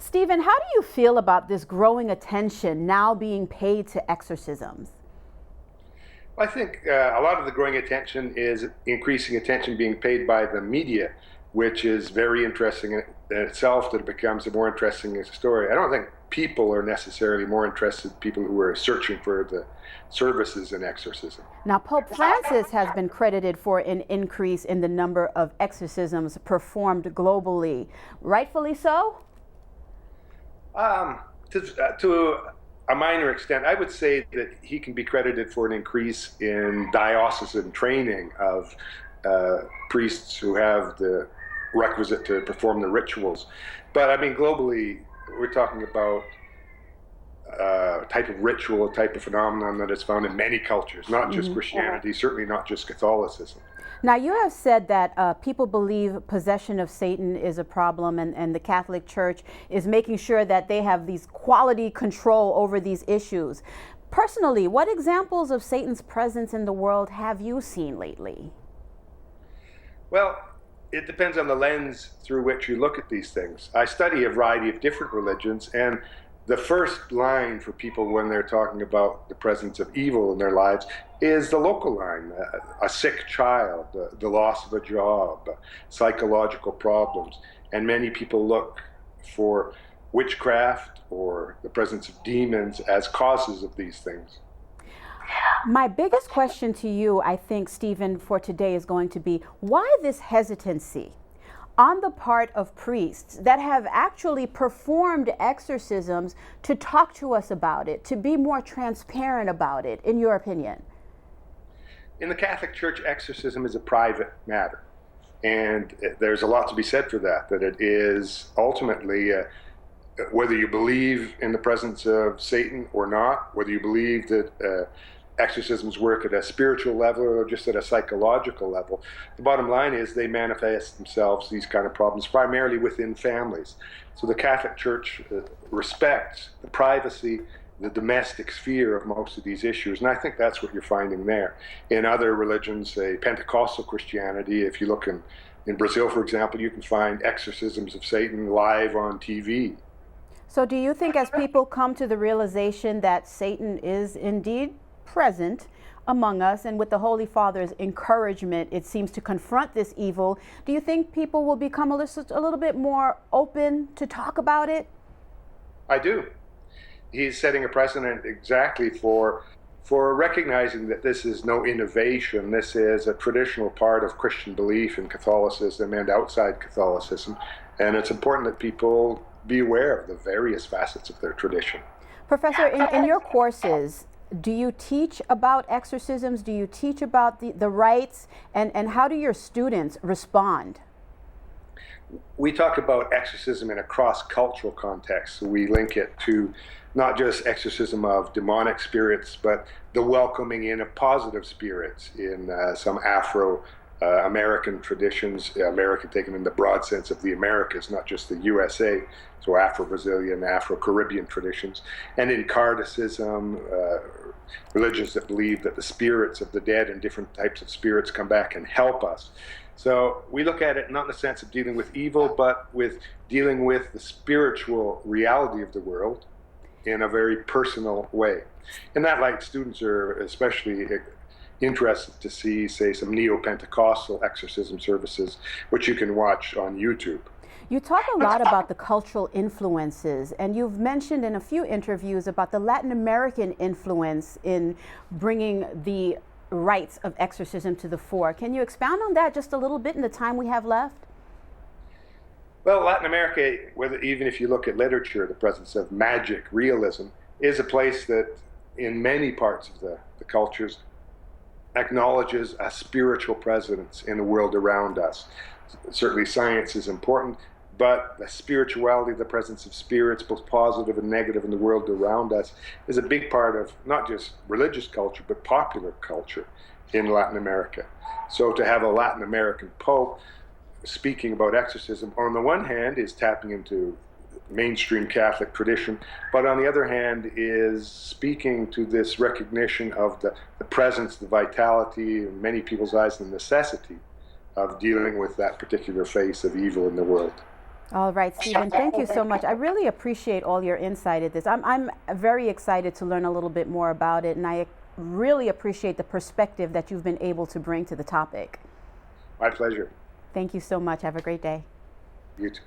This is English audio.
Stephen, how do you feel about this growing attention now being paid to exorcisms? I think a lot of the growing attention is increasing attention being paid by the media, which is very interesting in itself, that it becomes more interesting as a story. I don't think people are necessarily more interested, people who are searching for the services in exorcism. Now, Pope Francis has been credited for an increase in the number of exorcisms performed globally. Rightfully so? To a minor extent, I would say that he can be credited for an increase in diocesan training of priests who have the requisite to perform the rituals. But I mean, globally, we're talking about a type of ritual, a type of phenomenon that is found in many cultures, not just Christianity, certainly not just Catholicism. Now, you have said that people believe possession of Satan is a problem, and the Catholic Church is making sure that they have these quality control over these issues. Personally, what examples of Satan's presence in the world have you seen lately? Well, it depends on the lens through which you look at these things. I study a variety of different religions, and the first line for people when they're talking about the presence of evil in their lives is the local line: a sick child, the loss of a job, psychological problems. And many people look for witchcraft or the presence of demons as causes of these things. My biggest question to you, I think, Stephen, for today is going to be, why this hesitancy on the part of priests that have actually performed exorcisms to talk to us about it, to be more transparent about it, in your opinion? In the Catholic Church, exorcism is a private matter. And there's a lot to be said for that it is ultimately, whether you believe in the presence of Satan or not, whether you believe that exorcisms work at a spiritual level or just at a psychological level, the bottom line is they manifest themselves, these kind of problems, primarily within families. So the Catholic Church respects the privacy, the domestic sphere of most of these issues, and I think that's what you're finding there. In other religions, say Pentecostal Christianity, if you look in Brazil, for example, you can find exorcisms of Satan live on TV. So do you think as people come to the realization that Satan is indeed present among us, and with the Holy Father's encouragement, it seems to confront this evil, do you think people will become a little bit more open to talk about it? I do. He's setting a precedent exactly for recognizing that this is no innovation. This is a traditional part of Christian belief in Catholicism and outside Catholicism, and it's important that people be aware of the various facets of their tradition. Professor, in your courses, do you teach about exorcisms? Do you teach about the rites? And how do your students respond? We talk about exorcism in a cross-cultural context. So we link it to not just exorcism of demonic spirits, but the welcoming in of positive spirits in some Afro-American traditions, American taken in the broad sense of the Americas, not just the USA, so Afro-Brazilian, Afro-Caribbean traditions, and in Cardicism, religions that believe that the spirits of the dead and different types of spirits come back and help us. So we look at it not in the sense of dealing with evil, but with dealing with the spiritual reality of the world in a very personal way. In that light, students are especially interested to see, say, some neo-Pentecostal exorcism services, which you can watch on YouTube. You talk a lot about the cultural influences, and you've mentioned in a few interviews about the Latin American influence in bringing the rites of exorcism to the fore. Can you expound on that just a little bit in the time we have left? Well, Latin America, even if you look at literature, the presence of magic, realism, is a place that in many parts of the cultures acknowledges a spiritual presence in the world around us. Certainly science is important, but the spirituality, the presence of spirits, both positive and negative in the world around us, is a big part of not just religious culture, but popular culture in Latin America. So to have a Latin American pope speaking about exorcism, on the one hand, is tapping into mainstream Catholic tradition, but on the other hand is speaking to this recognition of the presence, the vitality, in many people's eyes, the necessity of dealing with that particular face of evil in the world. All right, Stephen, thank you so much. I really appreciate all your insight at this. I'm very excited to learn a little bit more about it, and I really appreciate the perspective that you've been able to bring to the topic. My pleasure. Thank you so much. Have a great day. You too.